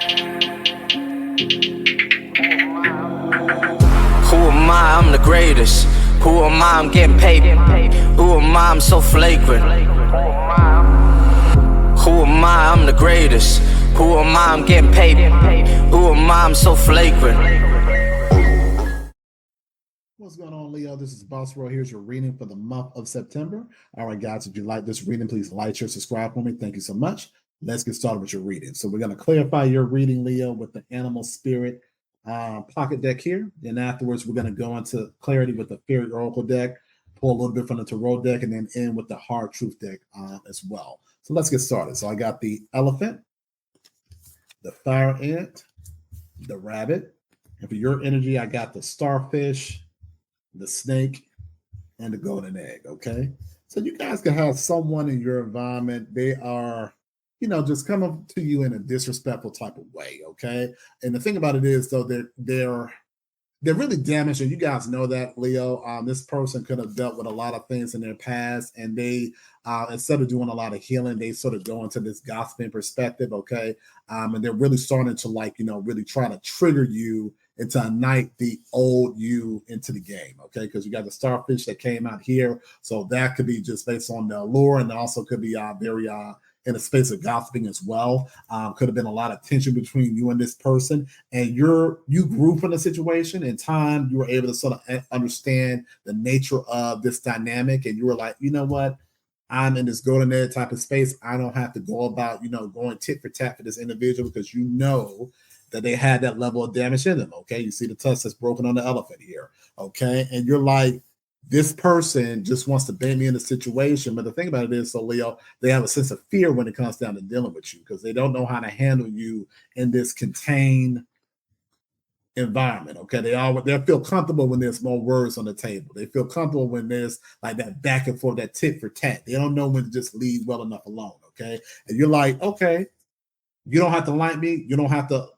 Who am I? I'm the greatest. Who am I? I'm getting paid. Who am I? I'm so flagrant. Who am I? I'm the greatest. Who am I? I'm getting paid. Who am I? I'm so flagrant. What's going on, Leo? This is Boss Roy. Here's your reading for the month of September. All right, guys, if you like this reading, please like, share, subscribe for me. Thank you so much. Let's get started with your reading. So we're going to clarify your reading, Leo, with the Animal Spirit pocket deck here. Then afterwards, we're going to go into clarity with the Fairy Oracle deck, pull a little bit from the Tarot deck, and then end with the Hard Truth deck as well. So let's get started. So I got the Elephant, the Fire Ant, the Rabbit. And for your energy, I got the Starfish, the Snake, and the Golden Egg. Okay. So you guys can have someone in your environment. They are, just coming to you in a disrespectful type of way. Okay. And the thing about it is, though, they're really damaged, and you guys know that, Leo. This person could have dealt with a lot of things in their past, and they, instead of doing a lot of healing, they sort of go into this gossiping perspective, okay? And they're really starting to, really try to trigger you and to ignite the old you into the game, okay? Because you got the Starfish that came out here, so that could be just based on the allure, and also could be very in a space of gossiping as well. Could have been a lot of tension between you and this person, and you grew from the situation. In time, you were able to sort of understand the nature of this dynamic, and you were like, you know what? I'm in this golden egg type of space. I don't have to go about, going tit for tat for this individual, because you know that they had that level of damage in them. Okay. You see the tusk that's broken on the elephant here. Okay. And you're like, this person just wants to bait me in a situation. But the thing about it is, so Leo, they have a sense of fear when it comes down to dealing with you, because they don't know how to handle you in this contained environment. Okay. They feel comfortable when there's more words on the table. They feel comfortable when there's like that back and forth, that tit for tat. They don't know when to just leave well enough alone. Okay. And you're like, okay, you don't have to like me. You don't have to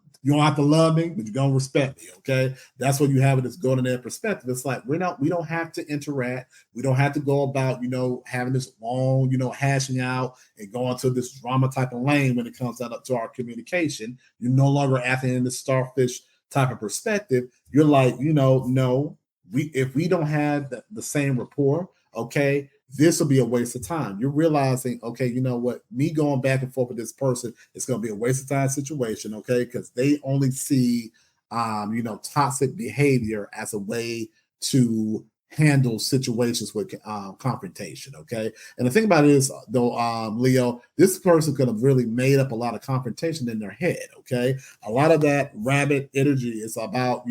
love me, but you're gonna respect me. Okay. That's what you have in this golden egg perspective. It's like we don't have to interact. We don't have to go about, having this long, hashing out and going to this drama type of lane when it comes down to our communication. You're no longer acting in this starfish type of perspective. You're like, no, if we don't have the same rapport, okay, this will be a waste of time. You're realizing, okay, you know what? Me going back and forth with this person is going to be a waste of time situation, okay? Because they only see, toxic behavior as a way to handle situations with confrontation, okay? And the thing about it is, though, Leo, this person could have really made up a lot of confrontation in their head, okay? A lot of that rabbit energy is about,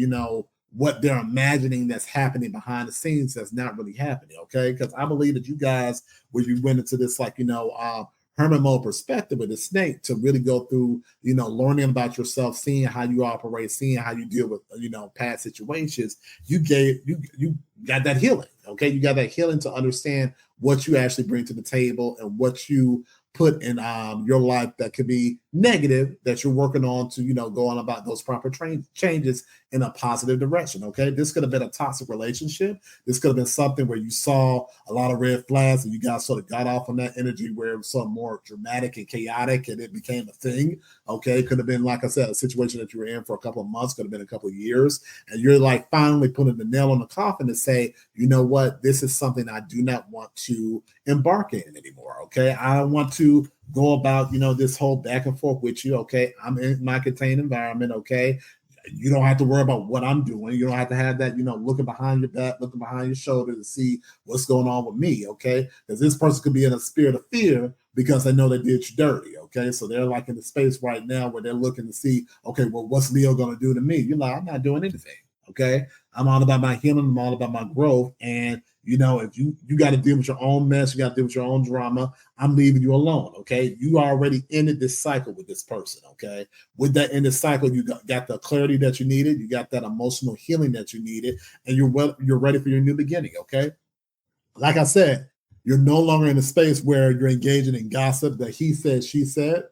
what they're imagining that's happening behind the scenes that's not really happening, okay? Because I believe that you guys, when you went into this, hermit mode perspective with the snake, to really go through, learning about yourself, seeing how you operate, seeing how you deal with, past situations, you got that healing, okay? You got that healing to understand what you actually bring to the table and what you put in your life that could be negative, that you're working on to, go on about those proper changes in a positive direction. Okay. This could have been a toxic relationship. This could have been something where you saw a lot of red flags and you guys sort of got off on that energy where it was some more dramatic and chaotic and it became a thing. Okay. It could have been, like I said, a situation that you were in for a couple of months, could have been a couple of years. And you're like finally putting the nail on the coffin to say, you know what, this is something I do not want to embark in anymore. Okay. I don't want to go about, this whole back and forth with you. Okay. I'm in my contained environment. Okay. You don't have to worry about what I'm doing. You don't have to have that, looking behind your back, looking behind your shoulder to see what's going on with me. Okay. Because this person could be in a spirit of fear because they know they did you dirty. Okay. So they're like in the space right now where they're looking to see, okay, well, what's Leo going to do to me? You're like, I'm not doing anything. Okay. I'm all about my healing. I'm all about my growth. And if you got to deal with your own mess, you got to deal with your own drama, I'm leaving you alone, okay? You already ended this cycle with this person, okay? With that ended cycle, you got the clarity that you needed, you got that emotional healing that you needed, and you're ready for your new beginning, okay? Like I said, you're no longer in a space where you're engaging in gossip, that he said, she said.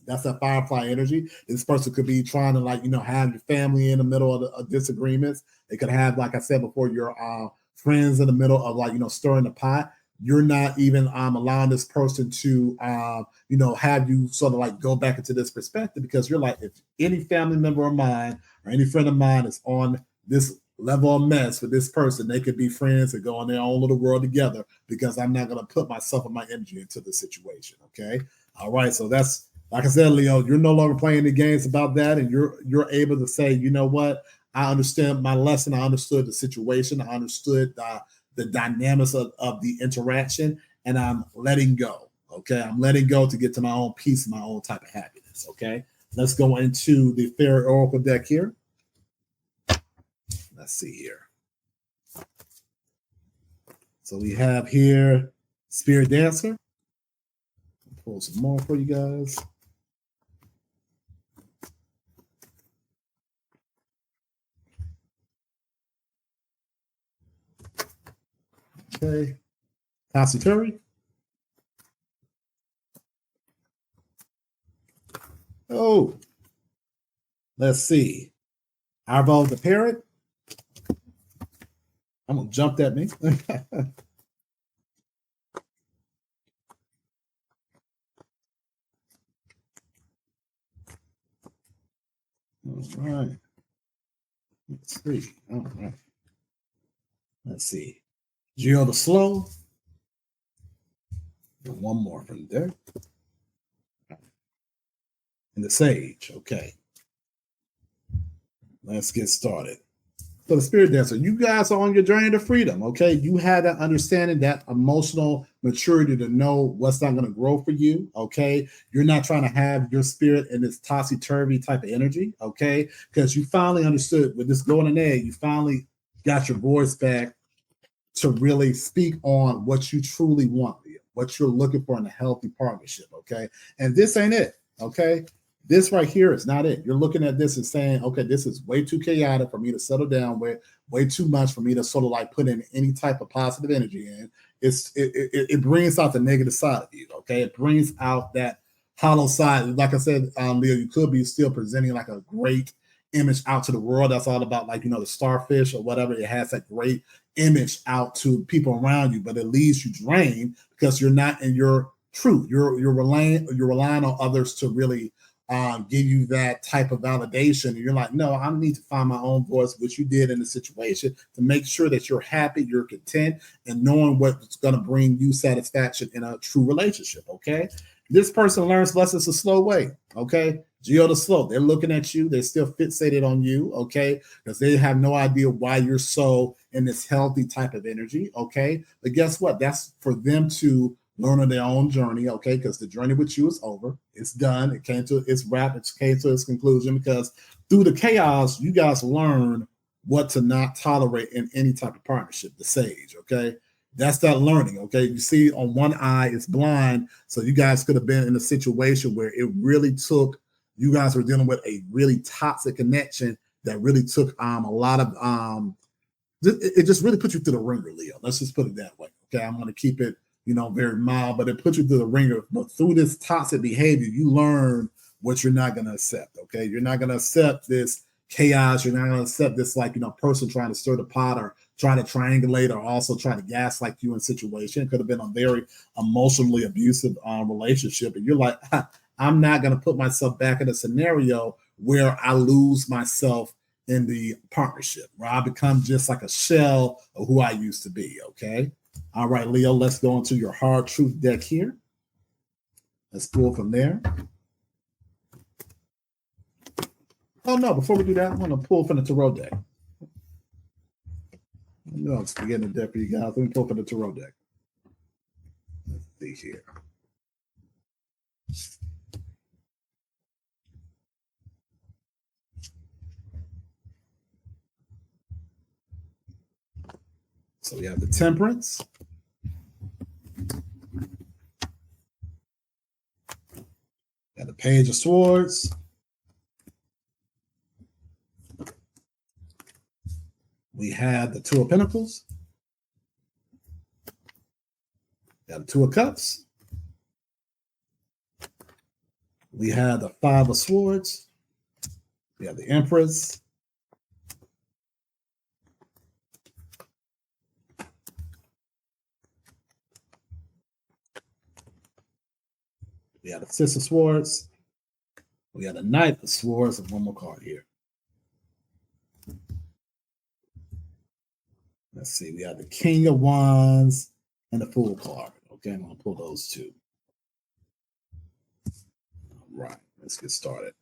That's that firefly energy. This person could be trying to have your family in the middle of disagreements. They could have, like I said before, your friends in the middle of stirring the pot. you're not even allowing this person to have you sort of like go back into this perspective, because you're like, if any family member of mine or any friend of mine is on this level of mess with this person, they could be friends and go on their own little world together, because I'm not going to put myself and my energy into the situation. Okay. All right. So that's, like I said, Leo, you're no longer playing the games about that. And you're able to say, you know what? I understand my lesson. I understood the situation. I understood the dynamics of the interaction, and I'm letting go. Okay. I'm letting go to get to my own peace, my own type of happiness. Okay. Let's go into the Fairy Oracle deck here. Let's see here. So we have here Spirit Dancer. Pull some more for you guys. Okay. Tassituri. Oh, let's see. Arvo the Parrot. I'm going to jump that me. All right. Let's see. All right. Let's see. Geo the Slow. And one more from there. And the Sage. Okay. Let's get started. So the Spirit Dancer, you guys are on your journey to freedom. Okay. You had that understanding, that emotional maturity to know what's not going to grow for you. Okay. You're not trying to have your spirit in this topsy-turvy type of energy. Okay. Because you finally understood with this golden egg, you finally got your voice back to really speak on what you truly want, what you're looking for in a healthy partnership. Okay. And this ain't it. Okay. This right here is not it. You're looking at this and saying, okay, this is way too chaotic for me to settle down with, way too much for me to sort of like put in any type of positive energy in. It brings out the negative side of you. Okay. It brings out that hollow side. Like I said, Leo, you could be still presenting like a great image out to the world. That's all about, like, the starfish or whatever. It has that great image out to people around you, but it leaves you drained because you're not in your truth. You're relying on others to really give you that type of validation. And you're like, no, I need to find my own voice, which you did in the situation, to make sure that you're happy, you're content, and knowing what's going to bring you satisfaction in a true relationship. Okay. This person learns lessons a slow way. Okay. Geo the Slow. They're looking at you. They're still fixated on you. Okay. Because they have no idea why you're so in this healthy type of energy. Okay. But guess what? That's for them to learn on their own journey, okay? Because the journey with you is over. It's done. It came to its wrap. It came to its conclusion, because through the chaos, you guys learn what to not tolerate in any type of partnership. The Sage, okay? That's that learning, okay? You see, on one eye, it's blind. So you guys could have been in a situation where it really took, you guys were dealing with a really toxic connection that really took a lot of, it just really put you through the ringer, Leo. Let's just put it that way, okay? I'm going to keep it very mild, but it puts you through the ringer. But through this toxic behavior, you learn what you're not going to accept. Okay. You're not going to accept this chaos. You're not going to accept this, person trying to stir the pot or trying to triangulate or also trying to gaslight you in situation. It could have been a very emotionally abusive relationship. And you're like, I'm not going to put myself back in a scenario where I lose myself in the partnership, where I become just like a shell of who I used to be. Okay. All right, Leo, let's go into your hard truth deck here. Let's pull from there. Oh, no, before we do that, I'm going to pull from the tarot deck. No, I'm forgetting the deck for you guys. Let me pull from the tarot deck. Let's see here. So we have the Temperance. Got the Page of Swords. We have the Two of Pentacles. Got the Two of Cups. We have the Five of Swords. We have the Empress. We have the Six of Swords. We have the Knight of Swords, and one more card here. Let's see. We have the King of Wands and the Fool card. Okay, I'm going to pull those two. All right, let's get started.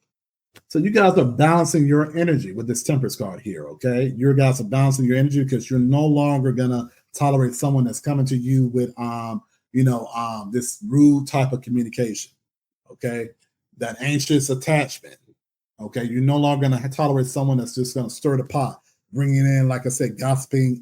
So you guys are balancing your energy with this Temperance card here, okay? You guys are balancing your energy because you're no longer going to tolerate someone that's coming to you with, this rude type of communication, okay? That anxious attachment, okay? You're no longer going to tolerate someone that's just going to stir the pot, bringing in, like I said, gossiping,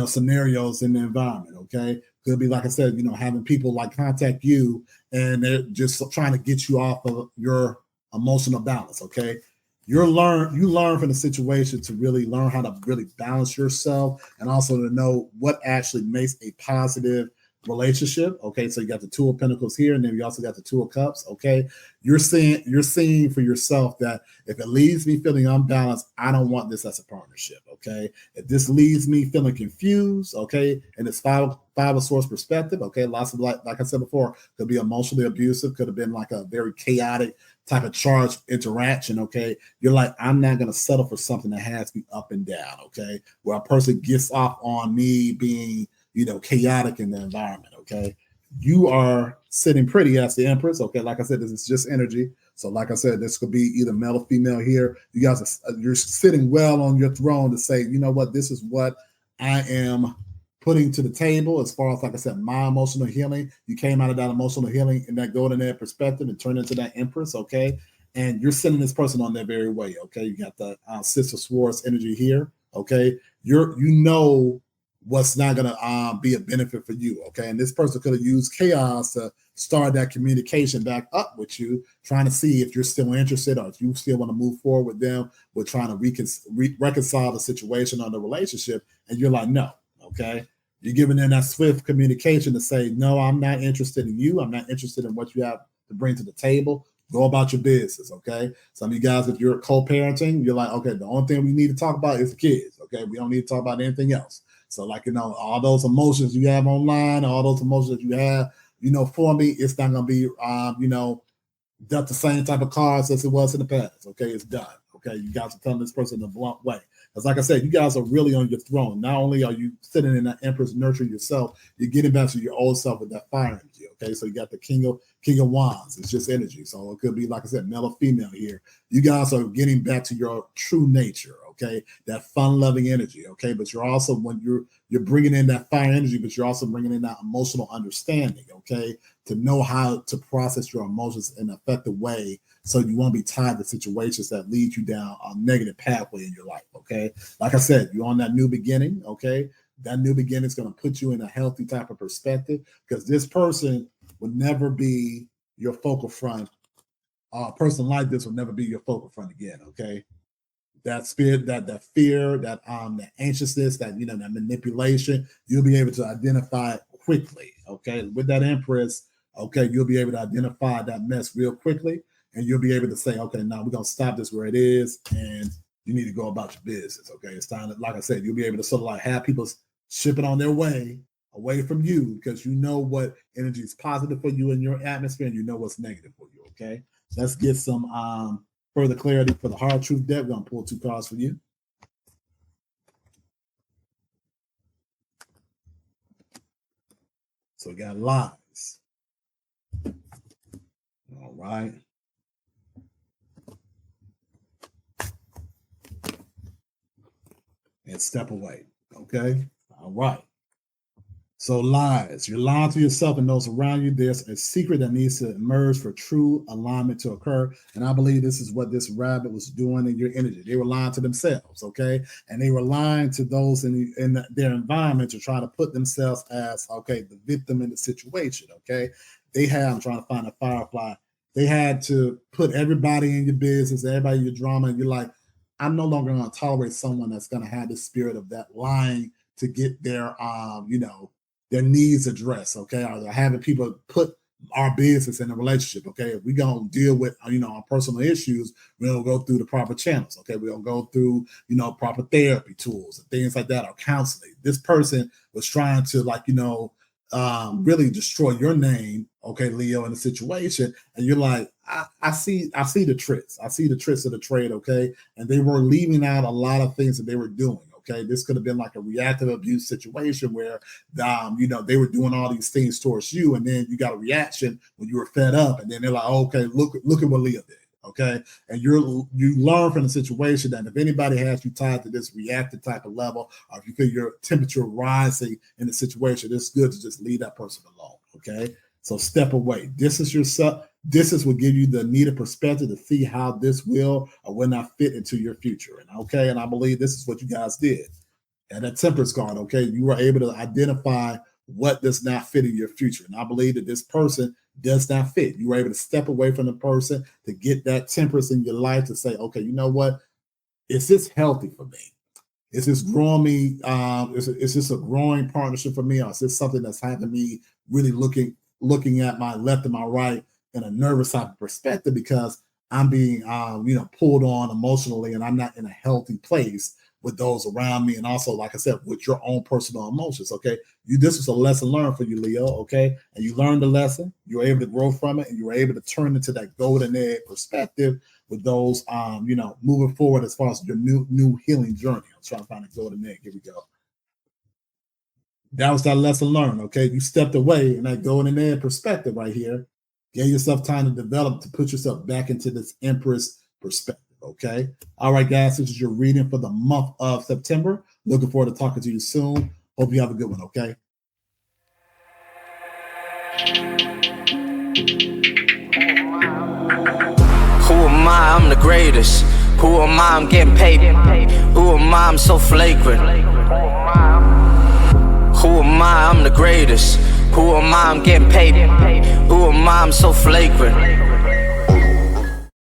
scenarios in the environment, okay? Could be, like I said, having people like contact you and they're just trying to get you off of your emotional balance, okay? You learn from the situation to really learn how to really balance yourself and also to know what actually makes a positive relationship. Okay, so you got the Two of Pentacles here, and then you also got the Two of Cups. Okay, you're seeing for yourself that if it leaves me feeling unbalanced, I don't want this as a partnership. Okay, if this leaves me feeling confused, okay, and it's five of Swords perspective, okay, lots of like I said before, could be emotionally abusive, could have been like a very chaotic type of charged interaction. Okay, you're like, I'm not going to settle for something that has me up and down. Okay, where a person gets off on me being chaotic in the environment. Okay, you are sitting pretty as the Empress. Okay, like I said, this is just energy. So, like I said, this could be either male or female here. You guys you're sitting well on your throne to say, you know what, this is what I am putting to the table as far as, like I said, my emotional healing. You came out of that emotional healing in that golden egg perspective and turned into that Empress. Okay, and you're sending this person on their very way. Okay, you got the Six of Swords energy here. Okay, you what's not going to be a benefit for you. Okay, and this person could have used chaos to start that communication back up with you, trying to see if you're still interested or if you still want to move forward with them. We're trying to reconcile the situation or the relationship, and you're like, no. Okay, you're giving them that swift communication to say, no, I'm not interested in you. I'm not interested in what you have to bring to the table. Go about your business. Okay, some of you guys, if you're co-parenting, you're like, okay, the only thing we need to talk about is the kids. Okay, we don't need to talk about anything else. So, like, all those emotions you have online, all those emotions that you have, for me, it's not going to be, dealt the same type of cards as it was in the past. Okay, it's done. Okay, you guys are telling this person in a blunt way. Because, like I said, you guys are really on your throne. Not only are you sitting in that Empress nurturing yourself, you're getting back to your old self with that fire energy. Okay, so you got the King of Wands. It's just energy. So it could be, like I said, male or female here. You guys are getting back to your true nature. Okay, that fun-loving energy. Okay, but you're also, when you're bringing in that fire energy, but you're also bringing in that emotional understanding. Okay, to know how to process your emotions in an effective way, so you won't be tied to situations that lead you down a negative pathway in your life. Okay, like I said, you're on that new beginning. Okay, that new beginning is going to put you in a healthy type of perspective, because this person would never be your focal front. A person like this will never be your focal front again. Okay, that spirit, that fear, that anxiousness, that that manipulation, you'll be able to identify it quickly. Okay, with that Empress, okay, you'll be able to identify that mess real quickly, and you'll be able to say, okay, now we're gonna stop this where it is, and you need to go about your business. Okay, it's time to, like I said, you'll be able to sort of like have people shipping on their way away from you, because you know what energy is positive for you in your atmosphere, and you know what's negative for you. Okay, let's get some further clarity for the hard truth deck. We're going to pull two cards for you. So we got lies. All right. And step away. Okay. All right. So lies. You're lying to yourself and those around you. There's a secret that needs to emerge for true alignment to occur. And I believe this is what this rabbit was doing in your energy. They were lying to themselves, okay? And they were lying to those in their environment to try to put themselves as, okay, the victim in the situation, okay? I'm trying to find a firefly. They had to put everybody in your business, everybody in your drama, and you're like, I'm no longer going to tolerate someone that's going to have the spirit of that lying to get their needs addressed, okay? Or they're having people put our business in a relationship, okay? If we're going to deal with, our personal issues, we're going to go through the proper channels, okay? We're going to go through, proper therapy tools and things like that, or counseling. This person was trying to, really destroy your name, okay, Leo, in a situation, and you're like, I see the tricks, I see the tricks of the trade, okay, and they were leaving out a lot of things that they were doing. Okay, this could have been like a reactive abuse situation where, they were doing all these things towards you, and then you got a reaction when you were fed up, and then they're like, oh, okay, look at what Leo did. Okay, and you learn from the situation that if anybody has you tied to this reactive type of level, or if you feel your temperature rising in the situation, it's good to just leave that person alone. Okay, so step away. This is what give you the needed perspective to see how this will or will not fit into your future. And okay, and I believe this is what you guys did. And that temperance card, okay, you were able to identify what does not fit in your future. And I believe that this person does not fit. You were able to step away from the person to get that temperance in your life to say, okay, you know what? Is this healthy for me? Is this growing me? Is this a growing partnership for me? Or is this something that's having me really looking at my left and my right in a nervous type of perspective because I'm being, pulled on emotionally and I'm not in a healthy place with those around me, and also, like I said, with your own personal emotions. Okay, this was a lesson learned for you, Leo. Okay, and you learned the lesson. You were able to grow from it, and you were able to turn into that golden egg perspective with those, moving forward as far as your new healing journey. I'm trying to find a golden egg. Here we go. That was that lesson learned. Okay, you stepped away in that golden egg perspective right here. Gave yourself time to develop to put yourself back into this Empress perspective. Okay. All right, guys. This is your reading for the month of September. Looking forward to talking to you soon. Hope you have a good one. Okay. Who am I? I'm the greatest. Who am I? I'm getting paid. Who am I? I'm so flagrant. Who am I? I'm the greatest. Who am I? I'm getting paid. Who am I? I'm so flagrant.